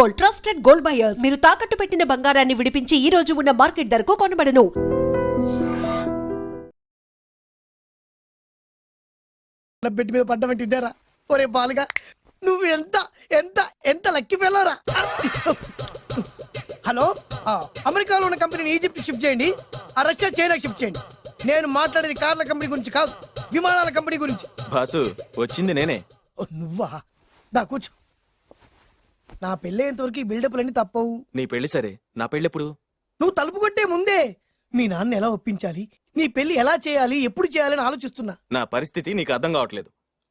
Gold, trusted gold buyers. మీరు తాకట్టు పెట్టిన బంగారాన్ని విడిపించి ఈ రోజు ఉన్న మార్కెట్ ధరకు కొనబడను. బెడ్ మీద పడ్డమంటే ఇదేరా? ఒరే బాలుగా, నువ్వు ఎంత ఎంత ఎంత లక్కీ ఫెలోరా. హలో, అమెరికాలో ఉన్న కంపెనీని ఈజిప్ట్ షిఫ్ట్ చేయండి, రష్యా చైనాకి షిఫ్ట్ చేయండి. నేను మాట్లాడేది కార్ల కంపెనీ గురించి కాదు, విమానాల కంపెనీ గురించి. బాసు, వచ్చింది నేనే. నువ్వా? దా కూర్చో. నా పెళ్ళేంతవరకు ఈ బిల్డప్లన్నీ తప్పవు. నీ పెళ్లి సరే, నా పెళ్ళెప్పుడు? నువ్వు తలుపు కొట్టే ముందే మీ నాన్న ఎలా ఒప్పించాలి, నీ పెళ్లి ఎలా చేయాలి, ఎప్పుడు చేయాలని ఆలోచిస్తున్నా. నా పరిస్థితి నీకు అర్థం కావట్లేదు.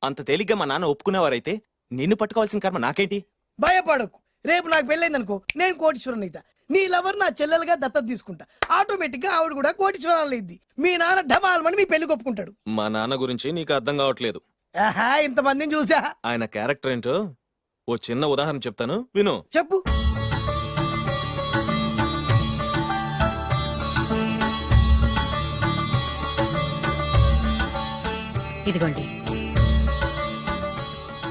అంత తేలిగ్గా మా నాన్న ఒప్పుకునేవారైతే నిన్ను పట్టుకోవాల్సిన కర్మ నాకేంటి? భయపడకు, రేపు నాకు పెళ్ళైందనుకో, నేను కోటీశ్వరుని అయితా. నీ లవర్ నా చెల్లెలుగా దత్తత తీసుకుంటా. ఆటోమేటిక్ గా ఆవిడ కూడా కోటీశ్వరాలు అయింది. మీ నాన్న ఢమాల్మని మీ పెళ్లి ఒప్పుకుంటాడు. మా నాన్న గురించి నీకు అర్థం కావట్లేదు. ఆహా, ఇంతమందిని చూసా. ఆయన క్యారెక్టర్ ఏంటో ఓ చిన్న ఉదాహరణ చెప్తాను, విను. చెప్పు. ఇదిగోండి.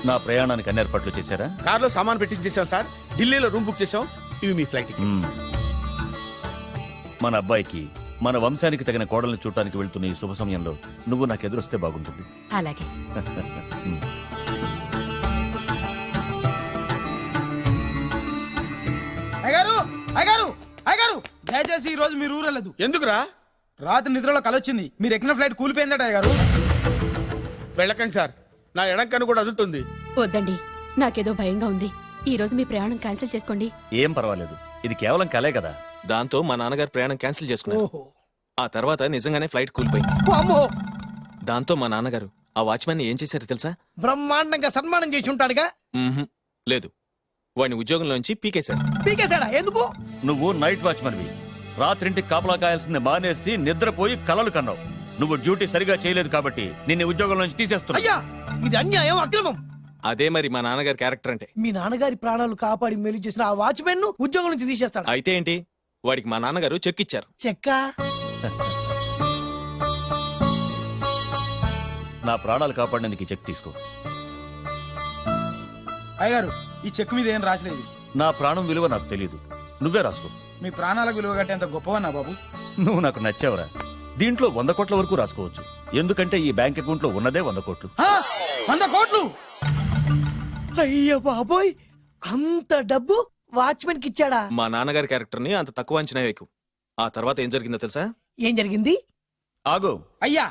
నా ప్రయాణానికి అన్ని ఏర్పాట్లు చేశారా? కార్లో సామాన్ పెట్టించేసాం సార్, ఢిల్లీలో రూమ్ బుక్ చేసాం. ఇవి మీ ఫ్లైట్ టికెట్స్. మన అబ్బాయికి మన వంశానికి తగిన కోడల్ని చూడటానికి వెళ్తున్న ఈ శుభ సమయంలో నువ్వు నాకు ఎదురొస్తే బాగుంటుంది. అలాగే. అయ్యగారు, అయ్యగారు, అయ్యగారు, దయచేసి ఈ రోజు మీరు ఊరెళ్ళదు. ఎందుకురా? రాత్రి నిద్రలో కలొచ్చింది, మీరు ఎక్కిన ఫ్లైట్ కూలిపోయిందట. అయ్యగారు వెళ్ళకండి సార్, నా ఎడంకన్ను కూడా అదులుతుంది. వద్దండి, నాకేదో భయంగా ఉంది. ఈ రోజు మీ ప్రయాణం క్యాన్సిల్ చేసుకోండి. ఏం పర్వాలేదు, ఇది కేవలం కలే కదా. దాంతో మా నాన్నగారు ప్రయాణం క్యాన్సిల్ చేసుకున్నారు. ఓహో. ఆ తర్వాత నిజంగానే ఫ్లైట్ కూలిపోయింది. అమ్మో, దాంతో మా నాన్నగారు ఆ వాచ్మెన్ ఏం చేశారో తెలుసా? బ్రహ్మాండంగా సన్మానం చేసి ఉంటాడుగా. లేదు, వాడిని ఉద్యోగంలోంచి పీకేశారు. పీకేశాడా? ఎందుకు? నువ్వు నైట్ వాచ్మన్వి, రాత్రింటికి కాపలా కాయాల్సింది మానేసి నిద్రపోయి కలలు కన్నావు. నువ్వు డ్యూటీ సరిగా చేయలేదు కాబట్టి నిన్ను ఉద్యోగం నుంచి తీసేస్తున్నా. అయ్యా, ఇది అన్యాయం, అక్రమం. అదే మరి మా నాన్నగారి క్యారెక్టర్ అంటే. మీ నాన్నగారి ప్రాణాలు కాపాడి మేలు చేసిన ఆ వాచ్మెన్ ను ఉద్యోగం నుంచి తీసేస్తాడు. అయితే ఏంటి, వాడికి మా నాన్నగారు చెక్ ఇచ్చారు. చెక్క? నా ప్రాణాలు కాపాడడానికి చెక్ తీసుకో. అయ్యగారు, ఈ చెక్ మీద ఏం రాసలేదు. నా ప్రాణం విలువ నాకు తెలియదు, నువ్వే రాసుకో. మీ ప్రాణాలకు విలువ కట్టేంత గొప్పవన్నా బాబు. నువ్వు నాకు నచ్చావురా. దీంట్లో 100 కోట్ల వరకు రాసుకోవచ్చు, ఎందుకంటే ఈ బ్యాంక్ అకౌంట్ లో ఉన్నదే 100 కోట్లు. 100 కోట్లు? అయ్య బాబోయ్, అంత డబ్బు వాచ్మెన్ కి ఇచ్చాడా? మా నాన్నగారి క్యారెక్టర్ ని అంత తక్కువ అంచనా వేయకు. ఆ తర్వాత ఏం జరిగిందో తెలుసా? ఏం జరిగింది? ఆగో. అయ్యా,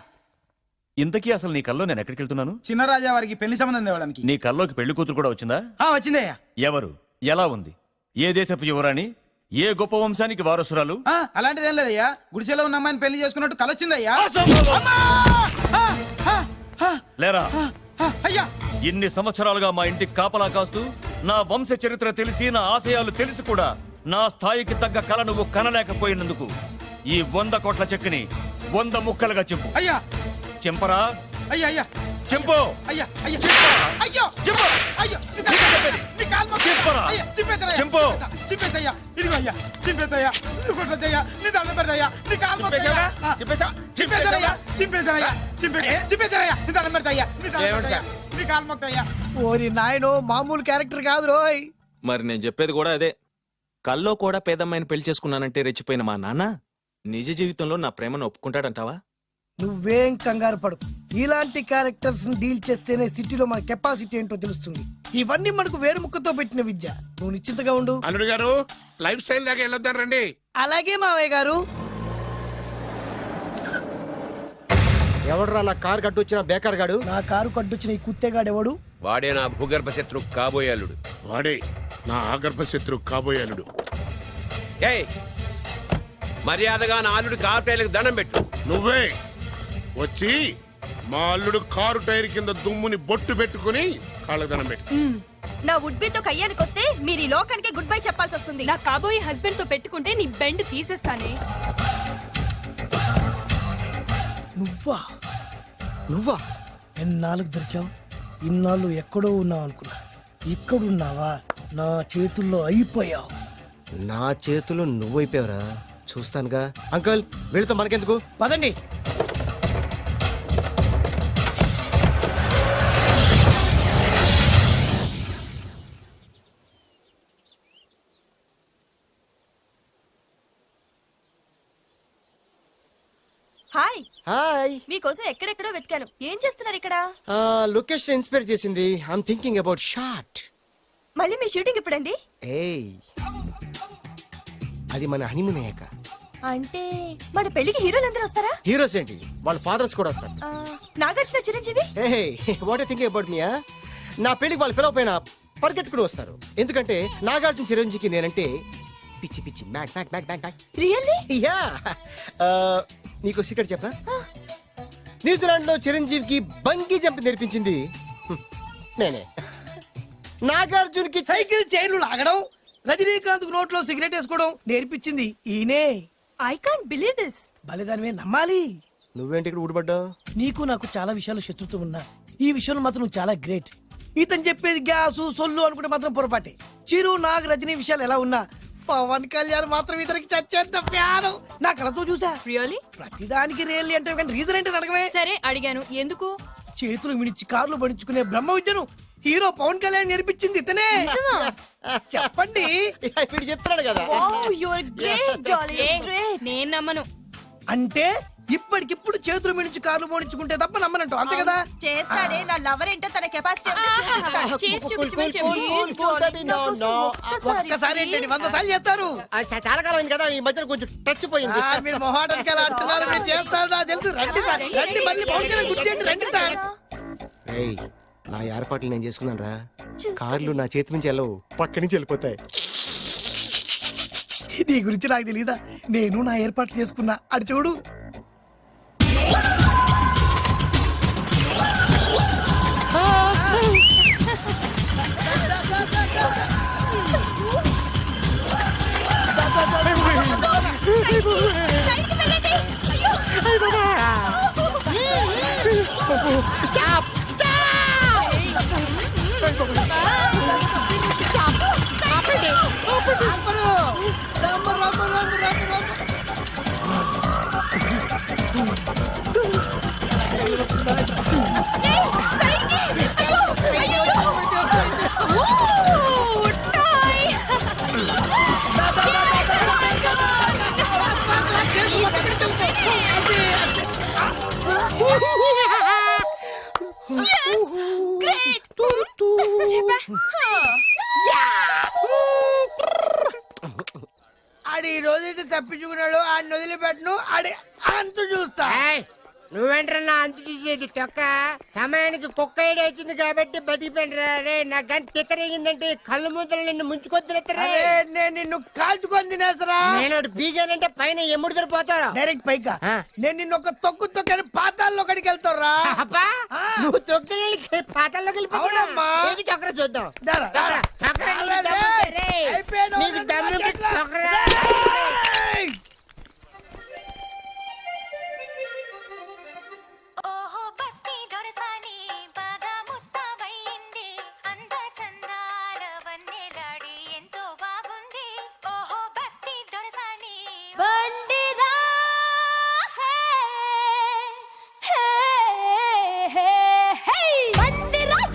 ఇంతకీ అసలు నీ కల్లో నేను ఎక్కడికి వెళ్తున్నాను? చిన్నరాజా వారికి పెళ్లి సంబంధం తేవడానికి. నీ కల్లోకి పెళ్లి కూతురు కూడా వచ్చిందా? వచ్చిందయ్యా. ఎవరు? ఎలా ఉంది? ఏ దేశపు యువరాణి? ఏ గొప్ప వంశానికి వారసురాలు? అలాంటిదేం లేదయ్యా, గుడిసెలో ఉన్న అమ్మాయిని పెళ్లి చేసుకున్నట్టు కలొచ్చిందయ్యా. లేరా? అయ్యా, ఇన్ని సంవత్సరాలుగా మా ఇంటికి కాపలా కాస్తూ నా వంశ చరిత్ర తెలిసి నా ఆశయాలు తెలిసి కూడా నా స్థాయికి తగ్గ కళ నువ్వు కనలేకపోయినందుకు ఈ 100 కోట్ల చెక్కుని 100 ముక్కలుగా చెప్పు. అయ్యా. చెంపరా? అయ్యా, అయ్యా, చెంపు. అయ్యా, అయ్యా, అయ్యో, చెప్పు. అయ్యో, చెప్పరా? చెంపు. చింపేద్దయ్యా, ఇదిగో అయ్యా, చింపేద్దయ్యా, కొట్టద్దయ్యా, నీ దండం పెడతాయ్యా, నీ కాలు చింపేశానయ్యా, చింపేశానయ్యా, చింపేశానయ్యా, నీ దండం పెడతాయ్యా, నీ కాలు మొక్తయ్యా. ఓరి నాయనో, మామూలు క్యారెక్టర్ కాదు రోయ్. మరి నేను చెప్పేది కూడా అదే. కల్లో కూడా పేదమ్మాయిని పెళ్లి చేసుకున్నానంటే రెచ్చిపోయిన మా నాన్న నిజ జీవితంలో నా ప్రేమను ఒప్పుకుంటాడంటావా? నువ్వేం కంగారు పడు, ఇలాంటి క్యారెక్టర్స్ ని డీల్ చేస్తేనే సిటీలో మన కెపాసిటీ ఏంటో తెలుస్తుంది. ఇవన్నీ మనకు వేరు ముక్కతో పెట్టిన విద్య. నువ్వు నిశ్చింతగా ఉండు. అల్లుడు గారు, లైఫ్ స్టైల్ దాకా వెళ్ళొద్దాం రండి. అలాగే మావయ్య గారు. ఎవడరా నా కారు కట్టొచ్చిన బేకార్ గాడు? నా కారు కట్టొచ్చిన ఈ కుత్తేగాడు ఎవడు? వాడే నా భూగర్భ శత్రు కాబోయేలుడు. వాడే నా ఆగర్భ శత్రు కాబోయేలుడు. ఏయ్, మర్యాదగా నా అల్లుడు కారు టైర్లకు దండం పెట్టు. నువ్వే వచ్చి మా అల్లుడు కారు టైర్ కింద దుమ్ముని బొట్టు పెట్టుకుని కాళ్ళకు దండం పెట్టు. నా వుడ్బీతో కయ్యానికి వస్తే మీరు ఈ లోకానికి గుడ్ బై చెప్పాల్సి వస్తుంది. నా కాబోయే హస్బెండ్ తో పెట్టుకుంటే నీ బెండ్ తీసేస్తానే. నువ్వా? నువ్వా? ఎన్నాళ్ళకు దొరికావు? ఇన్నాళ్ళు ఎక్కడో ఉన్నావు అనుకున్నా. ఇక్కడున్నావా? నా చేతుల్లో అయిపోయావు. నా చేతులు నువ్వైపోయావురా, చూస్తానుగా. అంకుల్, వీళ్ళతో మనకెందుకు, పదండి. హాయ్ హాయ్ మీకోసం ఎక్కడెక్కడో వెతికాను ఏం చేస్తున్నారు ఇక్కడ లొకేషన్ ఇన్స్పైర్ చేసింది ఐఎమ్ థింకింగ్ అబౌట్ షార్ట్. మళ్ళీ మీ షూటింగ్ ఎప్పుడండి? ఏయ్ అది మన హనీమూన్ అయ్యాక. అంటే మన పెళ్లికి హీరోలు అందరూ వస్తారా? హీరోస్ ఏంటి, వాళ్ళ ఫాదర్స్ కూడా వస్తారు. Nagarjuna, Chiranjeevi. What thinking about me? నా పెళ్లికి వాళ్ళు పిలవపోయినా పరిగెట్టుకుని వస్తారు. ఎందుకంటే నాగార్జున చిరంజీవికి నేనంటే పిచ్చి పిచ్చి మ్యాట్ మ్యాట్ మ్యాట్ మ్యాట్ మ్యాట్. రియల్లీ? యా. నీకు సీక్రెట్ చెప్పనా? న్యూజిలాండ్ లో చిరంజీవికి బంగీ జంప్ నేర్పించింది నేనే. నాగార్జున్కి సైకిల్ చైన్లు లాగడం, రజనీకాంత్ నోట్లో సిగరెట్ వేసుకోవడం నేర్పించింది ఈయనే. I can't believe this. బలిదానమే నమ్మాలి. నువ్వేంటి ఇక్కడ ఊడిపడ్డావు? నీకు నాకు చాలా విషయాలు శత్రుత్వం ఉన్నా ఈ విషయంలో మాత్రం నువ్వు చాలా గ్రేట్. ఇతను చెప్పేది గ్యాసు సొల్లు అనుకుంటే మాత్రం పొరపాటే. చిరు, నాగ్, రజనీ విషయాలు ఎలా ఉన్నా పవన్ కళ్యాణ్ మాత్రం ఇతనికి చచ్చేంత ప్యాను. నా కళతో చూసా. రియల్లీ? ప్రతిదానికి రియల్లీ అంటే కానీ రీజన్ ఏంటని అడగమే. సరే అడిగాను, ఎందుకు? చేతులు మిడిచి కార్లు పడించుకునే బ్రహ్మ విద్యను హీరో పవన్ కళ్యాణ్ నేర్పించింది ఇతనే. చెప్పండి. వీడు చెప్తున్నాడు కదా. Wow, you are great darling. Great. నేను నమ్మను. అంటే ఇప్పటికిప్పుడు చేతులు మిడిచి కార్లు పోనించుకుంటే తప్ప నమ్మనంటూ అంతే కదా. చేస్తాడే, నా లవర్ ఏంటో తన కెపాసిటీ ఒక్కసారి ఏంటండి 100 సార్లు చేస్తారు. చాలా కాలం అయింది కదా, ఈ మధ్యన కొంచెం టచ్ పోయింది. మీరు మొహాటానికి ఎలా అంటున్నారు? మీరు చేస్తారు నాకు తెలుసు. రండి సార్, రండి. మళ్ళీ పవన్ కళ్యాణ్ గుర్తు చేయండి. రండి సార్. రేయ్, నా ఏర్పాట్లు నేను చేసుకున్నాను రా. కార్లు నా చేతి నుంచి వెళ్ళవు, పక్క నుంచి వెళ్ళిపోతాయి. నీ గురించి నాకు తెలీదా? నేను నా ఏర్పాట్లు చేసుకున్నా. అటు చూడు. ఆడి ఈ రోజైతే తప్పించుకున్నాడు. ఆడిని వదిలిపెట్టను. ఆడి అంతు చూస్తా. నువ్వేంట్రన్నా అంత చూసేది తొక్క సమయానికి కుక్క ఏడు వచ్చింది కాబట్టి బతికిపోయినరా రే. నా గంట తిక్కరేగిందంటే కళ్ళు ముద్దలు నిన్ను ముంచుకొద్దులెత్తరా. నేను నిన్ను కాల్చుకొని తినేసరా. నేను బీగానంటే పైన ఎముడు పోతారా డైరెక్ట్ పైకా. నేను నిన్ను ఒక తొక్కు తొక్కని పాతాల్లో కడికి వెళ్తారా. నువ్వు తొక్కి పాతాల్లోకి అవునమ్మా. వెళ్ళిపోయి చక్ర చూద్దాం. దారా, దారా. చక్ర నీకు దమ్ము చక్ర.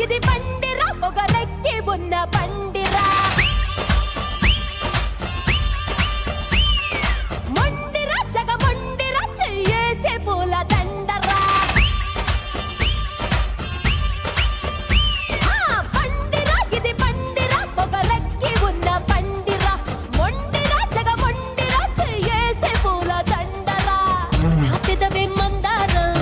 ఇది బండిరా, ఒక రెక్కి ఉన్న బండిరా. మొండిరా, జగ మొండిరా, చెయ్యేసే పూల దండరా. బండిరా, ఇది బండిరా, ఒక రెక్కి ఉన్న బండిరా. మొండిరా, జగ మొండిరా, చెయ్యేసే పూల దండరా. నా పెదవే మందారం,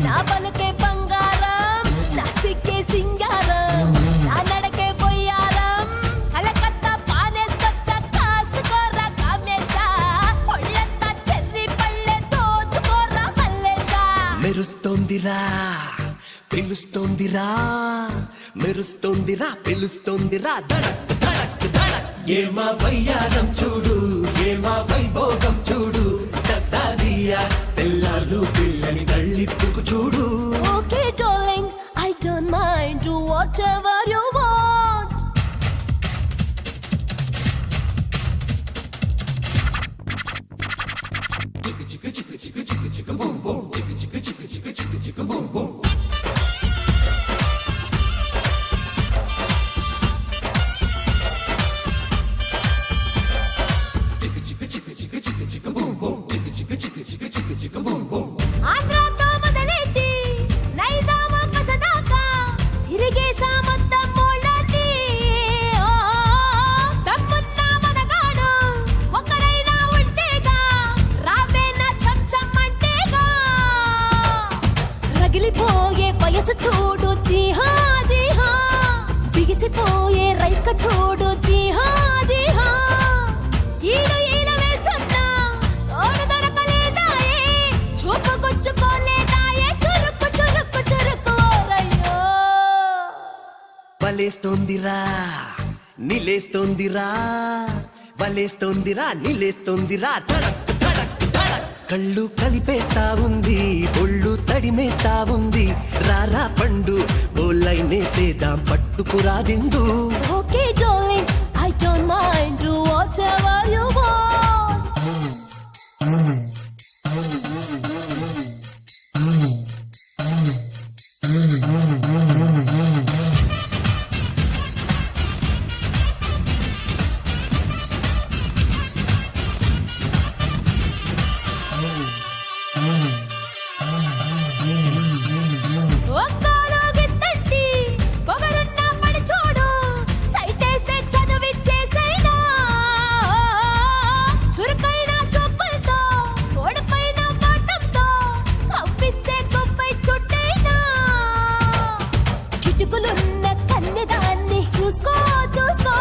నా పలుకే బంగారం, నా సిక్కే సింగారం, నా నడకే బొయ్యారం. కలకత్తా పానేసుకొచ్చ కాసుకోరా కామేశ. ఒళ్ళంతా చెర్రి పళ్ళె దోచుకోరా మల్లేశ. మెరుస్తోందిరా పిలుస్తోందిరా, మెరుస్తోందిరా పిలుస్తోందిరా, ధడక్ ధడక్ ధడక్. ఏమా వయ్యారం చూడు, ఏమా వైభోగం చూడు, దసాదియా తెల్లార్లు పిల్లని కళ్ళిప్పుకు చూడు. Okay darling, I don't mind, do whatever you want. వలేస్తోందిరా నిలేస్తోందిరా వలేస్తోందిరా నిలేస్తోందిరా ధడక్ ధడక్ ధడక్ కళ్ళు కలిపేస్తా ఉంది ఒళ్ళు తడిమేస్తా ఉంది రారా పండు బోలైనేసేదాం పట్టుకురా దిండు okay darling I don't mind do whatever you want ఒక్కలో గిట్టండి పొగరున్న పడి చూడు సైటేస్తే చదువిచ్చేసైనా చురుకైన చూపులతో ఓడిపోయిన బాటంతో కవ్విస్తే కొవ్వై చుట్టైనా కిటుకులున్న కన్నెదాన్ని చూసుకో చూసుకో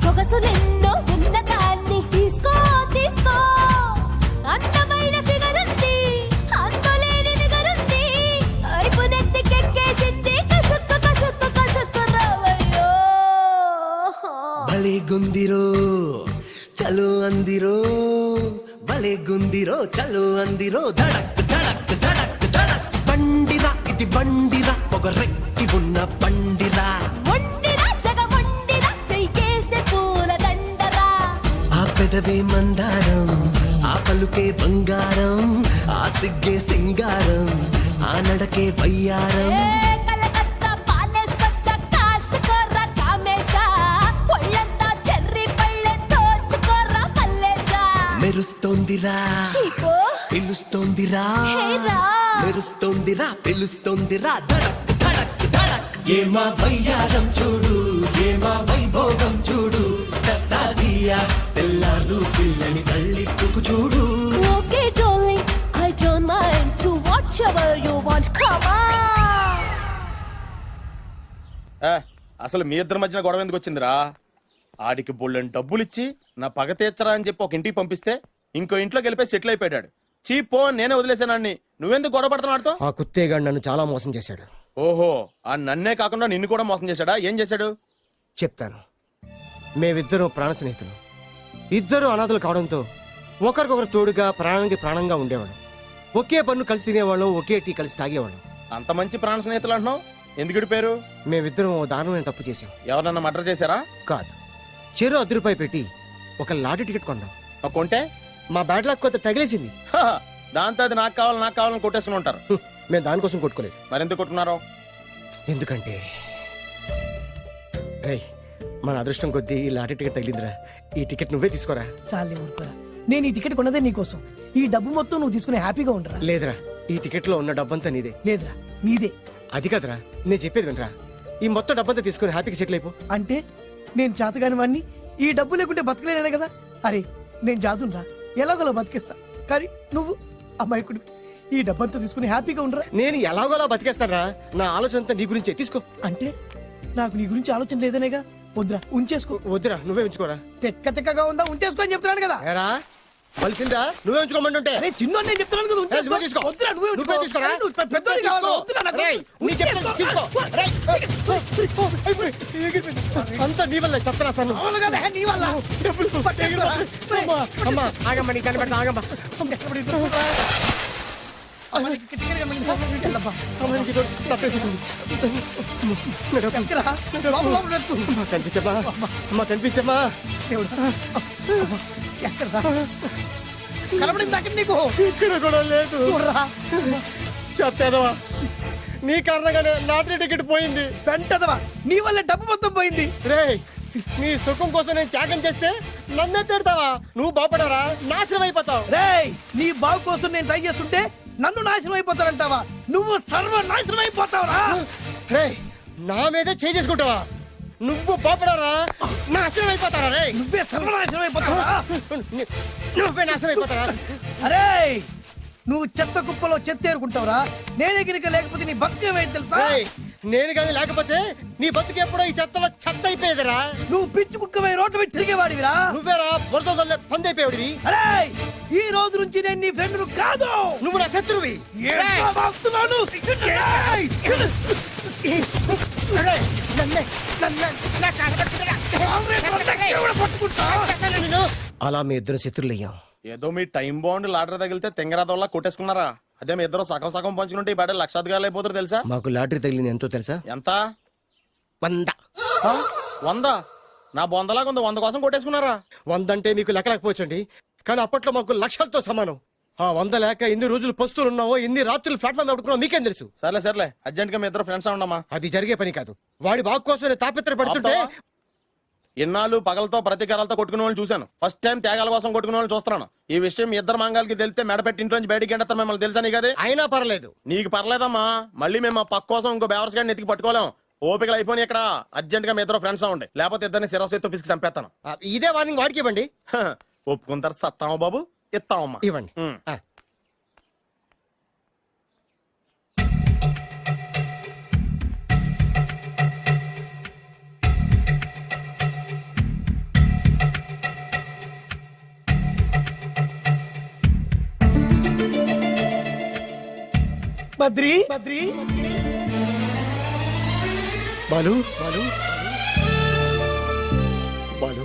సొగసులెన్నో ఉన్నదాన్ని తీసుకో తీసుకో అందమైన ఫిగర్ ఉంది అంతులేని నిగరుంది అరుపు నెత్తికెక్కేసింది కసుక్కు కసుక్కు కసుక్కు రావయ్యో భలే గుందిరో చలో అందిరో భలే గుందిరో చలో అందిరో ధడక్ ధడక్ ధడక్ ధడక్ బండిరా ఇది బండిరా పొగరెక్కి ఉన్న బండిరా మొండిరా జగ మొండిరా చెయ్యేస్తే పూల దండరా ఆ పెదవే మందారం ఆ పలుకే బంగారం ఆ సిగ్గే సింగారం ఆ నడకే వయ్యారం ఏ కలకత్తా పాలేసుకొచ్చ కాసుకోర్రా కామేశ ఒళ్ళంతా చెర్రీ పళ్ళె దోచుకోర్రా మల్లేశ మెరుస్తోందిరా చీపో పిలుస్తోందిరా హేరా మెరుస్తోందిరా పిలుస్తోందిరా ధడక్ ధడక్ ధడక్ ఏమా వయ్యారం చూడు ఏమా వైభోగం చూడు కసాదియా తెల్లారు పిల్లని తల్లిట్టుకు చూడు okay darling I don't mind to whatever you want come on అసలు మీ ఇద్దరి మధ్యన గొడవ ఎందుకు వచ్చిందిరా? ఆడికి బొళ్ళని డబ్బులు ఇచ్చి నా పగ తీర్చరా అని చెప్పి ఒక ఇంటికి పంపిస్తే ఇంకో ఇంట్లో గెలిపే సెటిల్ అయిపోయాడు. చీపో నేనే వదిలేసానాన్ని, నువ్వెందుకు గొడవ పడుతున్నాడుతో? ఆ కుత్తేగాడు నన్ను చాలా మోసం చేశాడు. ఓహో, ఆ నన్నే కాకుండా నిన్ను కూడా మోసం చేశాడా? ఏం చేశాడు చెప్తాను. మేమిద్దరం ప్రాణ స్నేహితులు. ఇద్దరు అనాథలు కావడంతో ఒకరికొకరు తోడుగా ప్రాణానికి ప్రాణంగా ఉండేవాళ్ళం. ఒకే పన్ను కలిసి తినేవాళ్ళం, ఒకే టీ కలిసి తాగేవాళ్ళం. అంత మంచి ప్రాణ స్నేహితులు అంటున్నావు, ఎందుకు పేరు? మేమిద్దరం ఓ దారుణమైన తప్పు చేశాం. ఎవరన్నా మర్డర్ చేశారా? కాదు, చెరో ₹10 పెట్టి ఒక లాటరీ టికెట్ కొన్నాం. ఆ కొంటే మా బ్యాడ్ లక్ కొంత తగిలేసింది. హ, దాంతో అది నాకు కావాలని కొట్టేసుకుని ఉంటారు. మేము దానికోసం కొట్టుకోలేదు. మరెందుకు కొట్టుకున్నారో? ఎందుకంటే రేయ్, మన అదృష్టం కొద్దీ ఈ లాటరీ టికెట్ తగిలిందిరా. ఈ టికెట్ నువ్వే తీసుకోరా. చాలే ఊరుకోరా, నేను ఈ టికెట్ కొన్నదే నీకోసం. ఈ డబ్బు మొత్తం నువ్వు తీసుకుని హ్యాపీగా ఉండరా. లేదురా, ఈ టికెట్ లో ఉన్న డబ్బంతా నీదే. లేదురా, నీదే. అది కాదురా, నేను చెప్పేది వినరా. ఈ మొత్తం డబ్బంతా తీసుకుని హ్యాపీగా సెటిల్ అయిపో. అంటే నేను చేతగాని వాడిని, ఈ డబ్బు లేకుంటే బతకలేనే కదా. అరే నేను జాతునరా, ఎలాగోలా బతికేస్తా. కానీ నువ్వు అమాయకుడు, ఈ డబ్బంతా తీసుకుని హ్యాపీగా ఉండరా. నేను ఎలాగోలా బతికేస్తారా? నా ఆలోచన అంతా నీ గురించే. తీసుకో. అంటే నాకు నీ గురించి ఆలోచన లేదనేగా. వద్దురా, ఉంచేసుకో. వద్దురా, నువ్వే ఉంచుకోరా. తెక్కగా ఉందా, ఉంచేసుకో అని చెప్తున్నాను కదా. ఏరా కలిసిందా? నువ్వే ఉంచుకోమంటుంటే. అరే చిన్న నేను చెప్తున్నాను కదా, ఉంచేసుకో. నువ్వే తీసుకో. వద్దురా, నువ్వే నువ్వే తీసుకోరా. అరే, నువ్వు పెద్దోడి కావాలి. వద్దురా, నాకు రేయ్, నీ చెప్తాను, తీసుకో. రేయ్, అంతా నీ వల్ల చెప్తారా సార్? అవును కదా, నీ వల్ల. అమ్మా ఆగమ్మా, నీకు కనిపెడతా ఆగమ్మా. సమయానికి ఇదో తప్పేసేసింది. కనిపించమ్మా, అమ్మా కనిపించమ్మా. కనబడింది అక్కడ నీకు. ఇక్కడ కూడా లేదు. చెప్పేదవా, నీ కారణంగానే లాటరీ టికెట్ పోయింది. వెంటదవా, నీ వల్ల డబ్బు మొత్తం పోయింది. రేయ్, నీ సుఖం కోసం నేను త్యాగం చేస్తే నన్నే తిడతావా? నువ్వు బాగుపడరా, నాశనం అయిపోతావు. రేయ్, నీ బాగు కోసం నేను ట్రై చేస్తుంటే నన్ను నాశనం అయిపోతానంటావా? నువ్వు సర్వ నాశనం అయిపోతావురా. రేయ్, నా మీదే చేసుకుంటావా? నువ్వు బాగుపడరా, నాశనం అయిపోతారా? రే, నువ్వే సర్వనాశనం అయిపోతావా? నువ్వే నాశనం అయిపోతారా? అరే నువ్వు చెత్త కుప్పలో చెత్త ఏరుకుంటావురా. నేనే గినక లేకపోతే నీ బతుకేమైంది తెలుసా? రేయ్, నేను కానీ లేకపోతే నీ బతుకు ఎప్పుడో ఈ చెత్తలో చెత్త అయిపోయేదిరా. నువ్వు పిచ్చి కుక్కమై రోడ్డు మీద తిరిగేవాడివిరా. నువ్వేరా బురదలే పంది అయిపోయాడివి. అరే ఈ రోజు నుంచి నేను నీ ఫ్రెండ్ కాదు, నువ్వు నా శత్రువి. ఏంట్రా వాగుతున్నావు? అలా మీ ఇద్దరు శత్రులయ్యాం. ఏదో మీ టైం బాండ్ లాటరీ తగిలితే తెంగరాదోళ్ళ కొట్టేసుకున్నారా? అదే మీ ఇద్దరు సగం సగం పంచుకుంటే ఈ బయట లక్షాధికారులు అయిపోతారు తెలుసా? మాకు లాటరీ తగిలింది ఎంతో తెలుసా? ఎంత? 100. 100? నా బొందలాగా ఉంది, 100 కోసం కొట్టేసుకున్నారా? 100 అంటే మీకు లెక్కలేకపోవచ్చండి, కానీ అప్పట్లో మాకు లక్షలతో సమానం. ఆ 100 లేక ఎన్ని రోజులు పస్తులు ఉన్నావో, ఎన్ని రాత్రులు ప్లాట్ఫామ్ ఆడుకున్నావో మీకేం తెలుసు? సర్లే సర్లే, అర్జెంట్ గా మీ ఇద్దరు ఫ్రెండ్స్ ఉండమ్మా. అది జరిగే పని కాదు. వాడి బాగు కోసం తాపిత్ర పడుతుంటే ఇన్నాళ్ళు పగలతో ప్రతీకారాలతో కొట్టుకునే వాళ్ళు చూశాను. ఫస్ట్ టైం త్యాగాల కోసం కొట్టుకునే వాళ్ళు చూస్తున్నాను. ఈ విషయం మీ ఇద్దరు మంగాలకి తెలిస్తే మెడపెట్టి ఇంట్లో నుంచి బయటికి ఎండతారు. మిమ్మల్ని తెలుసా నీకు? అది అయినా పర్లేదు. నీకు పర్లేదమ్మా, మళ్ళీ మేము ఆ పక్క కోసం ఇంకో బేవర్స్ గాడిని ఎత్తికి పట్టుకోలేం. ఓపికలు అయిపోయి ఇక్కడ అర్జెంట్ గా మీ ఇద్దరు ఫ్రెండ్స్ అవ్వండి, లేకపోతే ఇద్దరిని శిరస్సు ఎత్తు పిసికి చంపేస్తాను. ఇదే వార్నింగ్ వాడికి ఇవ్వండి. ఒప్పుకుంటారు సత్తామా బాబు? ఇస్తామమ్మా. ఇవ్వండి. బద్రి బాలు బాలు బాలు,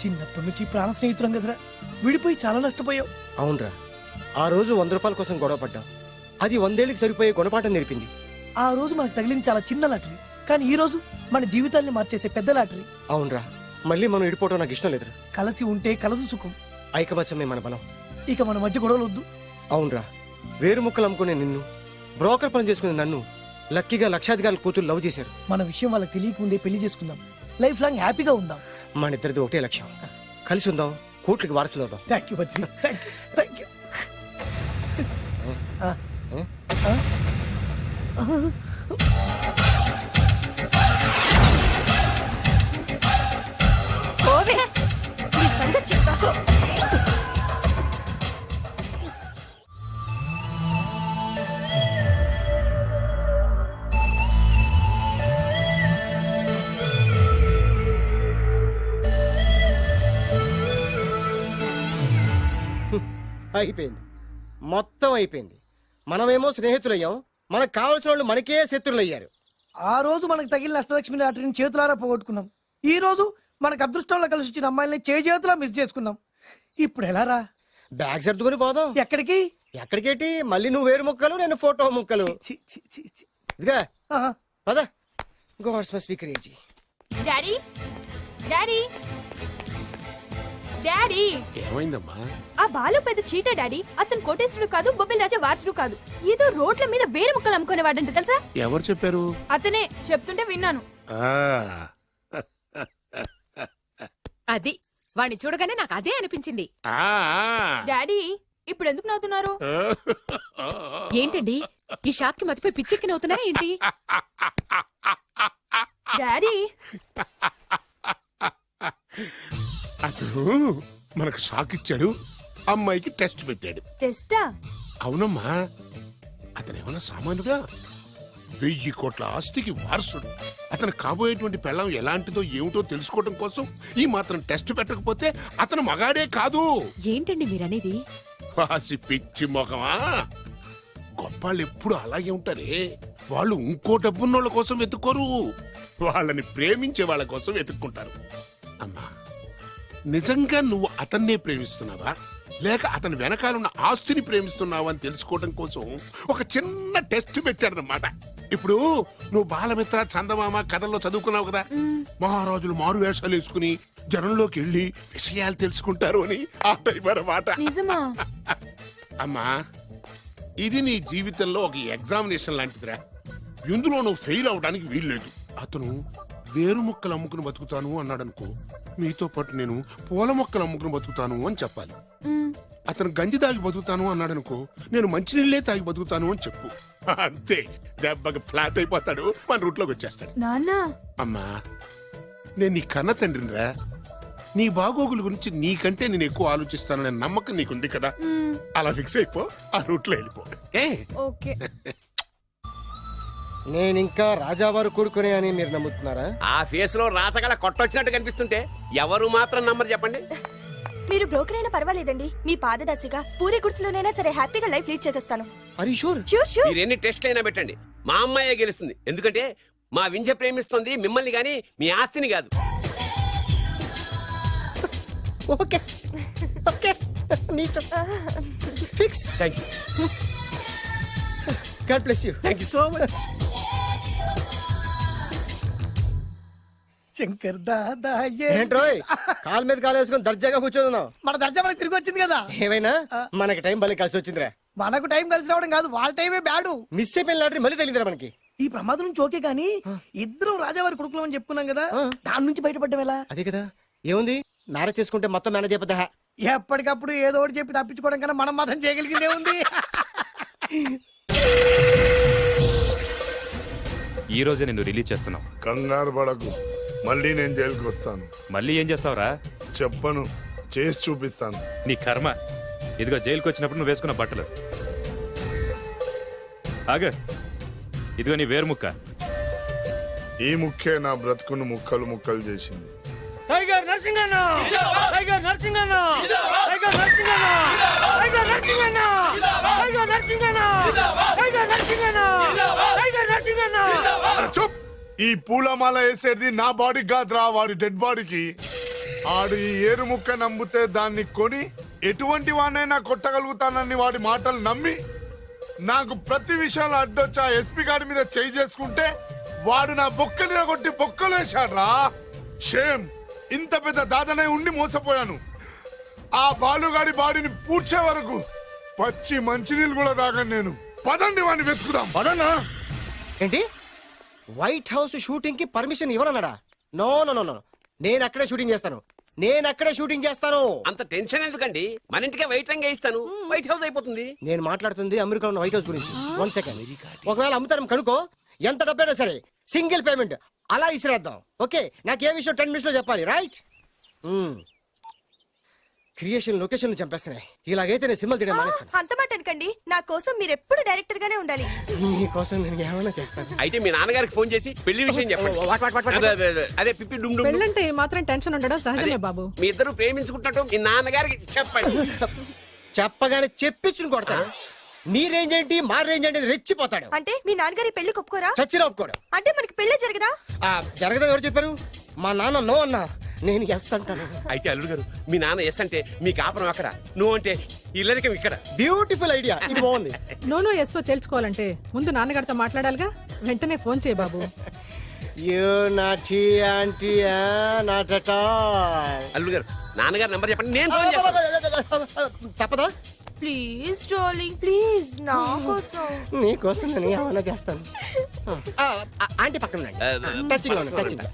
చిన్నప్పటి నుంచి ప్రాణ స్నేహితులం కదరా, విడిపోయి చాలా నష్టపోయావు. అవునరా, ఆ రోజు 100 రూపాయల కోసం గొడవ పడ్డాం. అది 100 ఏళ్ళకి సరిపోయే గుణపాఠం నేర్పింది. ఆ రోజు మనకు తగిలింది చాలా చిన్న లాటరీ, కానీ ఈ రోజు మన జీవితాల్ని మార్చేసే పెద్ద లాటరీ. అవునరా, మళ్ళీ మనం విడిపోవడం నాకు ఇష్టం లేదురా. కలిసి ఉంటే కలదు సుఖం. ఐకమత్యమే మన బలం. ఇక మన మధ్య గొడవలు వద్దు. అవునరా, వేరు ముక్కలు అమ్ముకునే నిన్ను, బ్రోకర్ పని చేసుకునే నన్ను లక్కీగా లక్షాధికారుల కూతురు లవ్ చేశారు. మన విషయం వాళ్ళకి తెలియకముందే పెళ్లి చేసుకుందాం, లైఫ్ లాంగ్ హ్యాపీగా ఉందాం. మన ఇద్దరిది ఒకటే లక్ష్యం, కలిసి ఉందాం, కోట్లకి వారసులు అవుదాం. Thank you Badri, thank you. ఓవే ఈ సంగతి చెప్తా. అయిపోయింది, మొత్తం అయిపోయింది. మనమేమో స్నేహితులయ్యాం, మనకు కావలసిన వాళ్ళు మనకే శత్రులయ్యారు. ఆ రోజు మనకు తగిలిన అష్టలక్ష్మి లాటరీని చేతులారా పోగొట్టుకున్నాం. ఈ రోజు మనకు అదృష్టంలో కలిసి వచ్చిన అమ్మాయిల్ని చేతులా మిస్ చేసుకున్నాం. ఇప్పుడు ఎలా రా? బ్యాగ్ సర్దుకుని పోదాం. ఎక్కడికి? ఎక్కడికేటి? మళ్ళీ నువ్వు వేరు ముక్కలు, నేను ఫోటో ముక్కలు. ఇదిగా పద. God's must be crazy. Daddy daddy daddy, ఏమైందమ్మా? ఆ బాలు పెద్ద చీట డాడీ. అతను కోటేశ్వరుడు కాదు, బొబ్బిల్ రాజా వారసుడు కాదు. ఏదో రోడ్ల మీద వేరే ముక్కలు అమ్ముకునేవాడంట తెలుసా? ఎవరు చెప్పారు? అతనే చెప్తుంటే విన్నాను. అది వాణ్ణి చూడగానే నాకు అదే అనిపించింది. డాడీ ఇప్పుడు ఎందుకు నవ్వుతున్నారు? ఏంటండి ఈ షాక్ కి మతిపోయి పిచ్చెక్కి నవ్వుతున్నారా ఏంటి? డాడీ అతను మనకు షాక్ ఇచ్చాడు, అమ్మాయికి టెస్ట్ పెట్టాడు. టెస్టా? అవునమ్మా, అతను ఏమన్నా సామాన్యుడా? 1000 కోట్ల ఆస్తికి వారసుడు. అతను కాబోయేటువంటి పెళ్ళం ఎలాంటిదో ఏమిటో తెలుసుకోవడం కోసం ఈ మాత్రం టెస్ట్ పెట్టకపోతే అతను మగాడే కాదు. ఏంటండి మీరనేది? వాసి పిచ్చి మొఖమా, గొప్పాళ్ళు ఎప్పుడు అలాగే ఉంటారే. వాళ్ళు ఇంకో డబ్బున్నోళ్ళ కోసం వెతుక్కోరు, వాళ్ళని ప్రేమించే వాళ్ళ కోసం వెతుక్కుంటారు. అమ్మా, నిజంగా నువ్వు అతన్నే ప్రేమిస్తున్నావా, లేక అతని వెనకాలన్న ఆస్తిని ప్రేమిస్తున్నావా అని తెలుసుకోవడం కోసం ఒక చిన్న టెస్ట్ పెట్టాడనమాట. ఇప్పుడు నువ్వు బాలమిత్ర, చందమామ కథల్లో చదువుకున్నావు కదా, మహారాజులు మారు వేషాలు వేసుకుని జనంలోకి వెళ్ళి విషయాలు తెలుసుకుంటారు అని ఆ టైప్ అన్నమాట. నిజమా? అమ్మా, ఇది నీ జీవితంలో ఒక ఎగ్జామినేషన్ లాంటిదిరా. ఇందులో నువ్వు ఫెయిల్ అవడానికి వీల్లేదు. అతను వేరు మొక్కలు అమ్ముకుని బతుకుతాను అన్నాడు అనుకో, మీతో పాటు నేను పూల మొక్కలు అమ్ముకుని బతుకుతాను అని చెప్పాలి. అతను గంజి తాగి బతుకుతాను అన్నాడు అనుకో, నేను మంచినీళ్ళే తాగి బతుకుతాను అని చెప్పు. అంతే, దెబ్బకి ఫ్లాట్ అయిపోతాడు, మన రూట్లోకి వచ్చేస్తాడు. నాన్నా, అమ్మా, నేను నీ కన్న తండ్రినిరా. నీ బాగోగుల గురించి నీకంటే నేను ఎక్కువ ఆలోచిస్తాననే నమ్మకం నీకుంది కదా, అలా ఫిక్స్ అయిపో, ఆ రూట్లో వెళ్ళిపో. ఓకే. నేనింకా రాజావారు కూడుకునే అని మీరు నమ్ముతున్నారా? ఆ ఫేస్ లో రాచగల కొట్టొచ్చినట్టు కనిపిస్తుంటే ఎవరు మాత్రం నమ్మరు చెప్పండి. మీరు బ్రోకర్ అయినా పర్వాలేదండి, మీ పాదదాసిగా పూరి గుడిసెలోనైనా సరే హ్యాపీగా లైఫ్ లీడ్ చేసేస్తాను. Are you sure? Sure sure. మీరు ఎన్ని టెస్ట్లు అయినా పెట్టండి, మా అమ్మాయే గెలుస్తుంది. ఎందుకంటే మా వింజ ప్రేమిస్తుంది మిమ్మల్ని గాని మీ ఆస్తిని కాదు. Okay okay fix. Thank you. God bless you. Thank you so much. Shankar Dada ఏంట్రోయ్ కాలు మీద కాలు వేసుకొని దర్జాగా కూర్చోదున్నావు. మన దర్జా మనకి తిరిగి వచ్చింది కదా. ఏమైనా మనకి టైం భలే కలిసి వచ్చిందిరా. మనకు టైం కలిసి రావడం కాదు, వాళ్ళ టైమే బ్యాడు. మిస్ అయిపోయిన లాటరీ మళ్ళీ తెలియదురా మనకి. ఈ ప్రమాదం నుంచి ఓకే కానీ ఇద్దరం రాజావారి కొడుకులం అని చెప్పుకున్నాం కదా, దాని నుంచి బయటపడ్డం ఎలా? అదే కదా, ఏముంది మ్యారేజ్ చేసుకుంటే మొత్తం మేనేజ్ అయిపోతా. ఎప్పటికప్పుడు ఏదో ఒకటి చెప్పి తప్పించుకోవడం కన్నా మనం మాత్రం చేయగలిగిందే ఉంది. ఈ రోజే నిన్ను రిలీజ్ చేస్తున్నాం. కంగారు పడకు, మళ్ళీ నేను జైలుకి వస్తాను. మళ్ళీ ఏం చేస్తావురా? చెప్పను, చేసి చూపిస్తాను. నీ కర్మ. ఇదిగో జైలుకి వచ్చినప్పుడు నువ్వు వేసుకున్న బట్టలు. ఆగ, ఇదిగో నీ వేరు ముక్క. ఈ ముక్కే నా బ్రతుకును ముక్కలు ముక్కలు చేసింది. Tiger Narasinganna, tiger Narasinganna, tiger Narasinganna, tiger Narasinganna, tiger Narasinganna, tiger Narasinganna, tiger Narasinganna. చూప్! ఈ పూలమాల వేసేది నా బాడీ కాదురా, వాడి డెడ్ బాడీకి. ఆడు ఈ ఏరు ముక్క నమ్మితే దాన్ని కొని ఎటువంటి వాడినైనా కొట్టగలుగుతానని వాడి మాటలు నమ్మి నాకు ప్రతి విషయంలో అడ్డొచ్చా ఎస్పీ గారి మీద చేయి చేసుకుంటే వాడు నా బొక్కలు కొట్టి బొక్కలు వేశాడ్రా. షేమ్! ఇంత పెద్ద దాదనే ఉండి మోసపోయాను. ఆ బాలుగాడి బాడీని పూడ్చే వరకు పచ్చి మంచినీళ్ళు కూడా తాగను నేను. పదండి వాడిని వెతుకుదాం. పదన్నా. ఏంటి వైట్ హౌస్ షూటింగ్ కి పర్మిషన్ ఇవ్వరన్నాడా? నో నో నో నో, నేను అక్కడే షూటింగ్ చేస్తాను, నేను అక్కడే షూటింగ్ చేస్తాను. అంత టెన్షన్ ఎందుకండి? మన ఇంటికే వైట్ రంగు వేయిస్తాను, వైట్ హౌస్ అయిపోతుంది. నేను మాట్లాడుతుంది అమెరికా ఉన్న వైట్ హౌస్ గురించి. 1 సెకండ్. ఒకవేళ అమ్ముతారం కనుకో, ఎంత డబ్బైనా సరే సింగిల్ పేమెంట్ అలా ఇసిరేద్దాం. ఓకే, నాకు ఏ విషయం 10 మినిట్స్ లో చెప్పాలి, రైట్? Creation location చంపేస్తున్నాయి. ఇలాగైతే నేను సినిమాలు తీయడం మానేస్తాను. అంత మాట అనకండి, నా కోసం మీరు ఎప్పుడు డైరెక్టర్ గానే ఉండాలి. నీకోసం నేను ఏమైనా చేస్తాను. అయితే మీ నాన్నగారికి ఫోన్ చేసి పెళ్లి విషయం చెప్పండి. అదే పిప్పి డుమ్ డుమ్. పెళ్ళంటే మాత్రం టెన్షన్ ఉండడం సహజమే బాబు. మీ ఇద్దరు ప్రేమించుకుంటున్నట్టు మీ నాన్నగారికి చెప్పండి. చెప్పగానే చెప్పించుని కొడతాడు. నీ రేంజ్ ఏంటి, మా రేంజ్ ఏంటి అని రెచ్చిపోతాడు. అంటే మీ నాన్నగారి పెళ్లి ఒప్పుకోరా? చచ్చిన ఒప్పుకోడు. అంటే మనకి పెళ్లి జరగదా? జరగదని ఎవరు చెప్పారు? మా నాన్న నో అన్నా, నేను ఎస్ అంటాను. అయితే అల్లుడు గారు, మీ నాన్న ఎస్ అంటే మీ కాపురం అక్కడ, నువ్వు అంటే ఇల్లరికం ఇక్కడ. బ్యూటిఫుల్ ఐడియా, ఇది బాగుంది. నోనో ఎస్ఓ తెలుసుకోవాలంటే ముందు నాన్నగారితో మాట్లాడాలిగా. వెంటనే ఫోన్ చేయి బాబు. You naughty aunty not at all. అల్లుడు గారు, నాన్నగారు నంబర్ చెప్పండి, నేను ఫోన్ చేస్తాను. తప్పదా? ప్లీజ్ డార్లింగ్, ప్లీజ్ నా కోసం. నీ కోసం నేను ఏమైనా చేస్తాను. ఆంటీ పక్కన touching touching.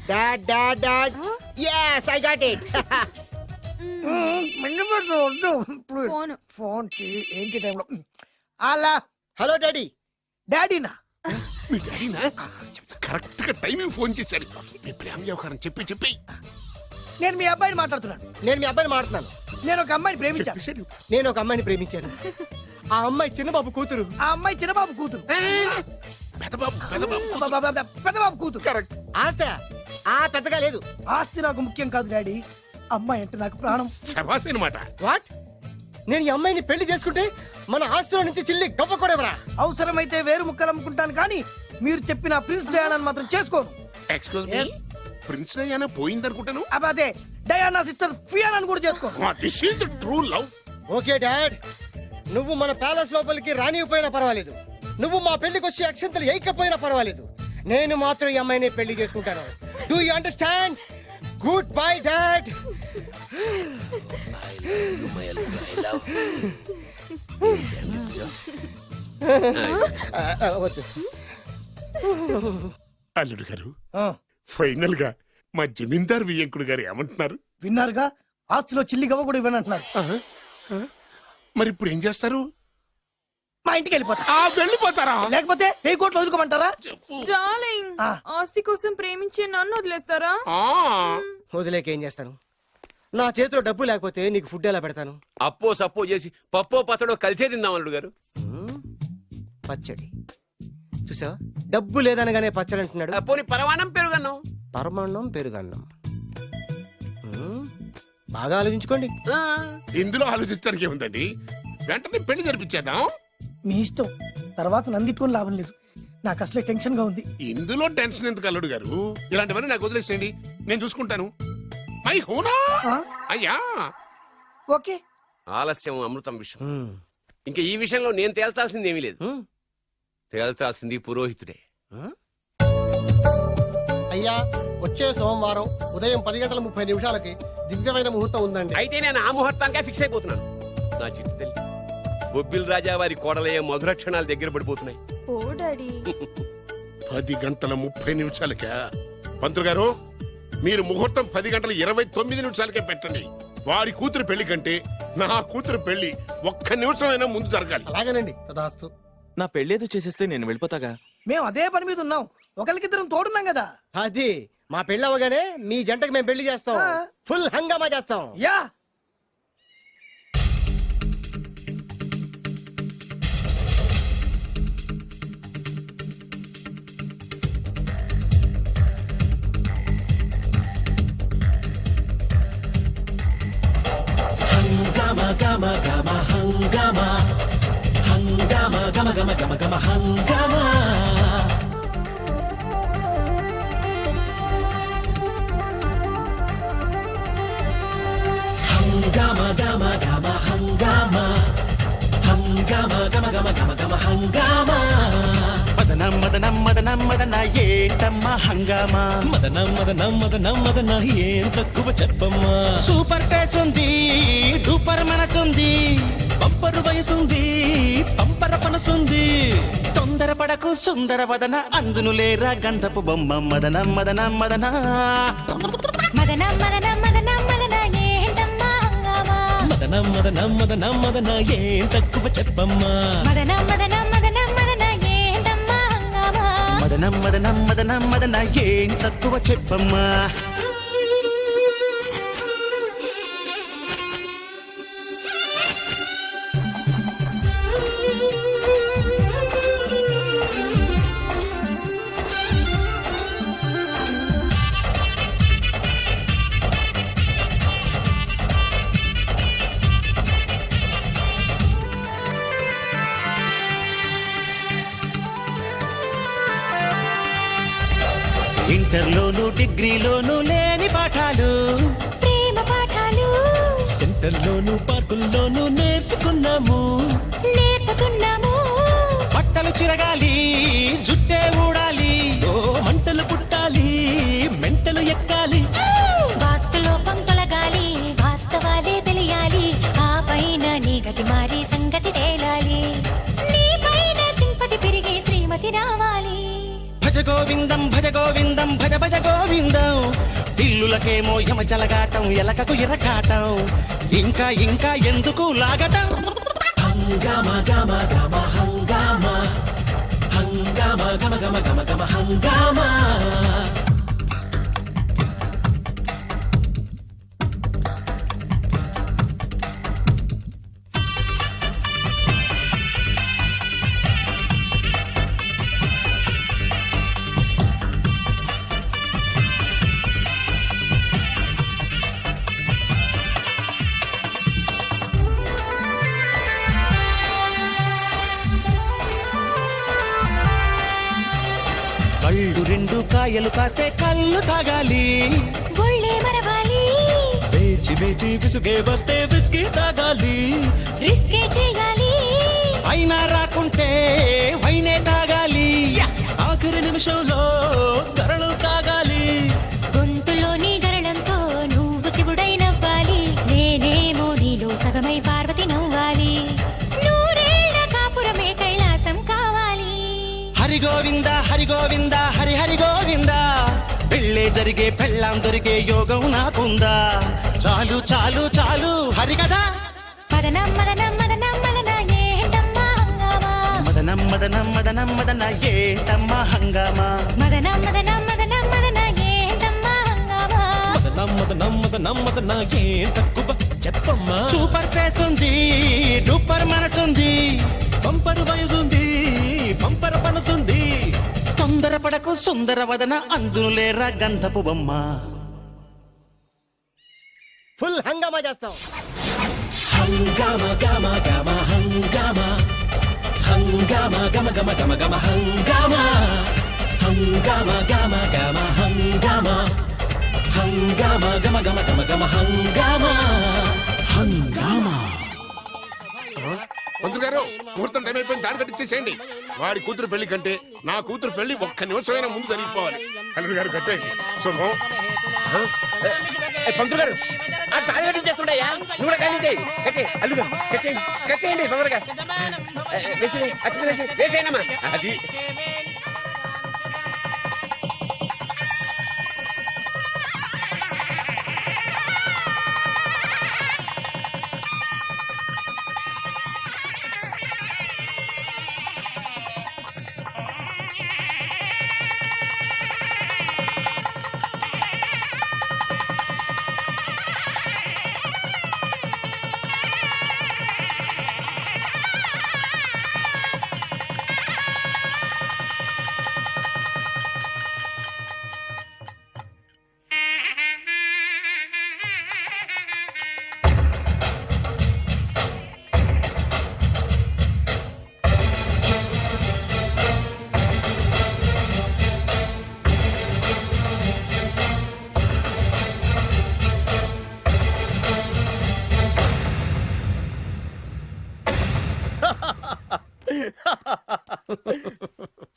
Dad dad dad, yes I got it. Phone phone ఏంటి టైంలో అలా. Hello daddy. డాడీనా? మీ డాడీనా? కరెక్ట్ గా టైమింగ్ ఫోన్ చేశాడు. మీ ప్రేమ వ్యవహారం చెప్పి చెప్పి. నేను మీ అబ్బాయిని మాట్లాడుతున్నాను. నేను మీ అబ్బాయిని మాట్లాడుతున్నాను. నేను ఒక అమ్మాయిని ప్రేమించాను. నేను ఒక అమ్మాయిని ప్రేమించాను. ఆ అమ్మాయి చిన్నబాబు కూతురు. ఆ అమ్మాయి చిన్నబాబు కూతురు. పెద్దబాబు కూతురు. కరెక్ట్. ఆస్తి ఆ పెద్దగా లేదు. ఆస్తి నాకు ముఖ్యం కాదు డాడీ, అమ్మాయి అంటే నాకు ప్రాణం. శబాస్ అనమాట. వాట్? నేను ఈ అమ్మాయిని పెళ్లి చేసుకుంటే మన ఆస్తిలో నుంచి చిల్లి గవ్వ కూడా ఎవరా? అవసరమైతే వేరు ముక్కలు అమ్ముకుంటాను కానీ మీరు చెప్పిన ప్రిన్స్ డయానాని మాత్రం చేసుకోను. ఎక్స్క్యూజ్ మీ, ప్రిన్స్ డయానా పోయిందనుకుంటాను. అదే డయానా సిస్టర్ ఫియానాని కూడా చేసుకోను. This is the true love. Okay dad, నువ్వు మన ప్యాలెస్ లోపలికి రానిపోయినా పర్వాలేదు, నువ్వు మా పెళ్లికి వచ్చి అక్షంతలు వేయకపోయినా పర్వాలేదు, నేను మాత్రం ఈ అమ్మాయిని పెళ్లి చేసుకుంటాను. Do you understand? Good bye dad. అల్లుడు గారు, ఫైనల్ గా మా జమీందార్ వియ్యంకుడు గారు ఏమంటున్నారు? విన్నారుగా, ఆస్తిలో చిల్లి గవ్వ కూడా ఇవ్వనంటున్నారు. మరి ఇప్పుడు ఏం చేస్తారు? మా ఇంటికి వెళ్ళిపోతా. వెళ్ళిపోతారా? లేకపోతే 1000 కోట్లు వదులుకోమంటారా? డార్లింగ్, ఆస్తి కోసం ప్రేమించే నన్ను వదిలేస్తారా? వదిలేక ఏం చేస్తాను? నా చేతిలో డబ్బు లేకపోతే నీకు ఫుడ్ ఎలా పెడతాను? అప్పో సప్పో చేసి పప్పో పచ్చడో కలిసే తిందాం అల్లుడు గారు. పచ్చడి చూసావా? డబ్బు లేదనగానే పచ్చడి అంటున్నాడు. పోనీ పరమాణం పెరుగన్నాం. పరమాన్నం పెరుగన్నం. బాగా ఆలోచించుకోండి. ఇందులో ఆలోచించడానికి ఏముందండి? వెంటనే పెళ్లి జరిపించేద్దాం. మీ ఇష్టం, తర్వాత నన్ను తిట్టుకొని లాభం లేదు. నాకు అసలే టెన్షన్ గా ఉంది. ఇందులో టెన్షన్ ఎందుకు అల్లుడు గారు? ఇలాంటివన్నీ నాకు వదిలేసేయండి, నేను చూసుకుంటాను. మై హోనా ఆ? అయ్యా. ఓకే. ఆలస్యం అమృతం విషయం. ఇంకా ఈ విషయంలో నేను తేల్చాల్సింది ఏమీ లేదు. తేల్చాల్సింది పురోహితుడే. అయ్యా, వచ్చే సోమవారం ఉదయం 10:30 దివ్యమైన ముహూర్తం ఉందండి. అయితే నేను ఆ ముహూర్తానికే ఫిక్స్ అయిపోతున్నాను. నా చిట్టు తల్లి బొబ్బిల్ రాజా వారి కోడలయ్యే మధుర క్షణాలు దగ్గర పడిపోతున్నాయి. ఓ డాడీ 10:30 పంతులు గారు, మీరు ముహూర్తం 10:29 పెట్టండి. వారి కూతురు పెళ్లి కంటే నా కూతురు పెళ్లి 1 నిమిషమైనా ముందు జరగాలి. అలాగేనండి, తదాస్తు. నా పెళ్ళేదో చేసేస్తే నేను వెళ్ళిపోతాగా. మేము అదే పని మీద ఉన్నాం, ఒకరికిద్దరం తోడున్నాం కదా. అది మా పెళ్ళి అవగానే మీ జంటకి మేము పెళ్లి చేస్తాం. ఆ. ఫుల్ హంగామా చేస్తాం. యా. మదనం మదనం మదనం మదన ఏంటమ్మా హంగామా, మదనం మదనం మదనం మదన ఏం తక్కువ చెప్పమ్మా. సూపర్ ఫేస్ ఉంది, డూపర్ మనసుంది, పంపరు వయసుంది, పంపర పనసుంది. తొందరపడకు సుందర వదన, అందును లేరా గంధపు బొమ్మ. మదనం మదనం మదన మదనం మదనం మదనం మదన ఏంటమ్మా హంగామా, మదనం మదనం మదనం మదన ఏం తక్కువ చెప్పమ్మా. మదనం మదనం మదనం మదన ఏంటమ్మా హంగామా. మదనం మదనం మదనం మదన ఏం తక్కువ చెప్పమ్మా. ఇంటర్లోను డిగ్రీలోను లేని పాఠాలు, ప్రేమ పాఠాలు సెంటర్లోను పార్కుల్లోను నేర్చుకున్నాము. నేర్పుతున్నాము. బట్టలు చిరగాలి, జుట్టే ఊడాలి, ఓ మంటలు పుట్టాలి, మెంటలు ఎక్కాలి. వాస్తులోపం తొలగాలి, వాస్తవాలే తెలియాలి, ఆ పైన నీ గతి మారి సంగతి తేలాలి, నీ పైన సింపతి పెరిగి శ్రీమతి రావాలి. భజ గోవిందం భజ గోవిందం భజ భజ గోవిందం. పిల్లులకేమో యమ జలగాటం, ఎలకకు ఇరకాటం, ఇంకా ఇంకా ఎందుకు లాగటం. హంగామా గమ గమ హంగామా, హంగామా గమ గమ గమ గమ హంగామా. కళ్ళు 2 కాయలు కాస్తే కళ్ళు తాగాలి, ఒళ్ళే మరవాలి, వేచి వేచి విసుగే వస్తే విస్కీ తాగాలి. రిస్కే చేయాలి, అయినా రాకుంటే వైనే తాగాలి. ఆఖరి నిమిషంలో గరళం తాగాలి. గొంతులోని గరళంతో నువ్వు శివుడై నవ్వాలి, నేనేమో నీలో సగమై పార్వతి నవ్వాలి, నూరేళ్ల కాపురమే కైలాసం కావాలి. హరి గోవింద హరి గోవింద హరి హరి గోవింద. పెళ్ళే జరిగే పెళ్ళాం దొరికే యోగం నాకుందా. చాలు చాలు చాలు హరి కదా. మదనం మదనం మదనం మదన ఏంటమ్మా హంగామా, మదనం మదనం మదనం మదన ఏంటమ్మా హంగామా. మదనం మదనం మదనం మదన ఏంటమ్మా హంగామా. మదనం మదనం మదనం మదన ఏం తక్కువ చెప్పమ్మా. సూపర్ ఫేస్ ఉంది, డూపర్ మనసుంది, పంపరు వయసుంది, పంపర పనసుంది. తొందరపడకు సుందర వదన, అందును లేరా గంధపు బొమ్మ. ఫుల్ హంగామా చేస్తాం. హంగామా గమ గమ హంగామా, హంగామా హంగామా గమ గమ గమ గమ హంగామా హంగామా గమ గమ హంగామా హంగామా గమ గమ గమ గమ హంగామా హంగామా. మంత్రి గారు ముహూర్తం టైం అయిపోయింది, దాడి కట్టించేసేయండి. వాడి కూతురు పెళ్లి కంటే నా కూతురు పెళ్లి ఒక్క నిమిషమైనా ముందు జరిగిపోవాలి. అల్లుడు గారు కట్టేయండి. శుభం. పంతులు గారు ఆ తాళి కట్టించేస్తుండయా, నువ్వు కూడా కట్టించేయి. కట్టే అల్లుగా కట్టేయండి, కట్టేయండి తొందరగా. వేసేయనమ్మా అది.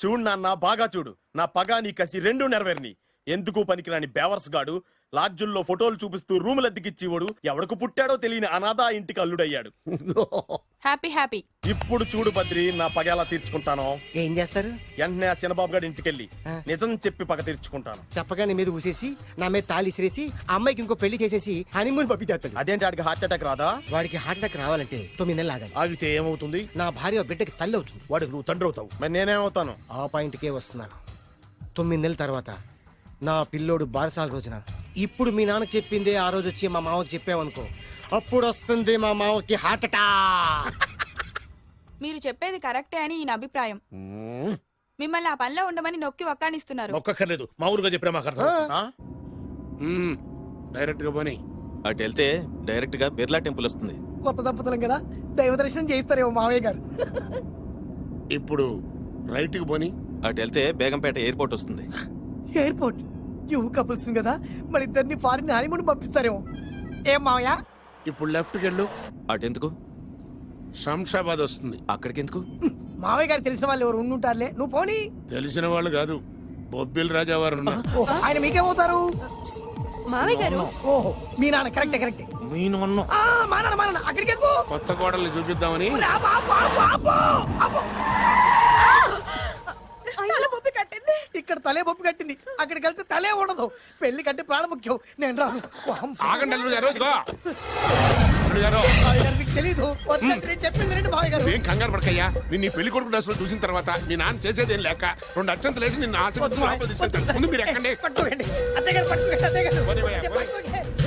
చూడు నాన్న, బాగా చూడు. నా పగ నీ కసి రెండు నెరవేరిని. ఎందుకు పనికిరాని బేవర్స్ గాడు లాడ్జుల్లో ఫోటోలు చూపిస్తూ రూములు అద్దెకిచ్చివాడు ఎవడకు పుట్టాడో తెలియని అనాథ ఇంటికి అల్లుడయ్యాడు. Happy happy. ఇప్పుడు చూడు బద్రి, నా పగ ఎలా తీర్చుకుంటానో. ఏం చేస్తారు? వెంటనే ఆ చిన్నబాబు గారి ఇంటికెళ్ళి నిజం చెప్పి పగ తీర్చుకుంటాను. చెప్పగా నీ మీద ఊసేసి నా మీద తాళి ఇసిరేసి ఆ అమ్మాయికి ఇంకో పెళ్లి చేసేసి హనీమూన్ పంపించేస్తాడు. అదేంటి ఆడికి హార్ట్ అటాక్ రాదా? వాడికి హార్ట్ అటాక్ రావాలంటే 9 నెలలు ఆగాలి. ఆగితే ఏమవుతుంది? నా భార్య బిడ్డకి తల్లి అవుతుంది. వాడికి నువ్వు తండ్రి అవుతావు. మరి నేనేమవుతాను? ఆ పాయింట్కే వస్తున్నాను. 9 నెలల తర్వాత నా పిల్లోడు బారసాల రోజున ఇప్పుడు మీ నాన్న చెప్పిందే ఆ రోజు వచ్చి మా మామకి చెప్పావనుకో, అప్పుడు వస్తుంది మా మామకి హార్ట్ అటాక్. మీరు చెప్పేది కరెక్టే అని ఈయన అభిప్రాయం. మిమ్మల్ని ఆ పనిలో ఉండమని నొక్కి వక్కానిస్తున్నారు. ఒక్కర్లేదు, మా ఊరుగా చెప్పినా మాకు అర్థం. డైరెక్ట్ గా పోనీ. అటు వెళ్తే డైరెక్ట్ గా బిర్లా టెంపుల్ వస్తుంది. కొత్త దంపతులం కదా, దైవ దర్శనం చేయిస్తారేమో మావయ్య గారు. ఇప్పుడు రైట్ కి పోనీ. అటు వెళ్తే బేగంపేట ఎయిర్పోర్ట్ వస్తుంది. ఎయిర్పోర్ట్ యూ కపుల్స్ కదా, మరి ఇద్దరిని ఫారిన్ హనీమూన్ పంపిస్తారేమో. ఏం మావయ్య? ఇప్పుడు లెఫ్ట్ కి వెళ్ళు, అటెందుకు? శంషాబాద్ వస్తుంది. అక్కడికి ఎందుకు? మావయ్య గారు తెలిసిన వాళ్ళు ఎవరు ఉండుంటారులే, నువ్వు పోనీ. తెలిసిన వాళ్ళు కాదు, బొబ్బిల్ రాజా వారు ఉన్నారు. ఓహో, ఆయన మీకేమవుతారు? మావయ్య గారు. ఓహో, మీ నాన్న. కరెక్టే కరెక్టే. మా నాన్న అక్కడికి ఎందుకు? కొత్త కోడల్ని చూపిద్దామని. ఇక్కడ తలే బొప్పి కట్టింది, అక్కడికి వెళ్తే తలే ఉండదు. పెళ్లి కట్టి ప్రాణం ముఖ్యం. నేను రాను. ఆగండి అల్లుడు గారు, ఇదిగో. అల్లుడు గారు, మావయ్య గారు మీకు తెలీదు. వద్దంటే నేను చెప్పింది రండి మావయ్య గారు. ఏం కంగారు పడకయ్యా. నిన్ను ఈ పెళ్లి కొడుకు డ్రెస్సులు చూసిన తర్వాత మీ నాన్న చేసేదేం లేక 2 అక్షంతలు వేసి నిన్ను ఆశీర్వదించి లోపలికి తీసుకెళ్తాను. ముందు మీరు ఎక్కండి. పట్టుకోండి అత్తయ్య గారు, పట్టుకోండి అత్తయ్య గారు. పోనీ భయ్యా, పోనీ. పట్టుకోండి.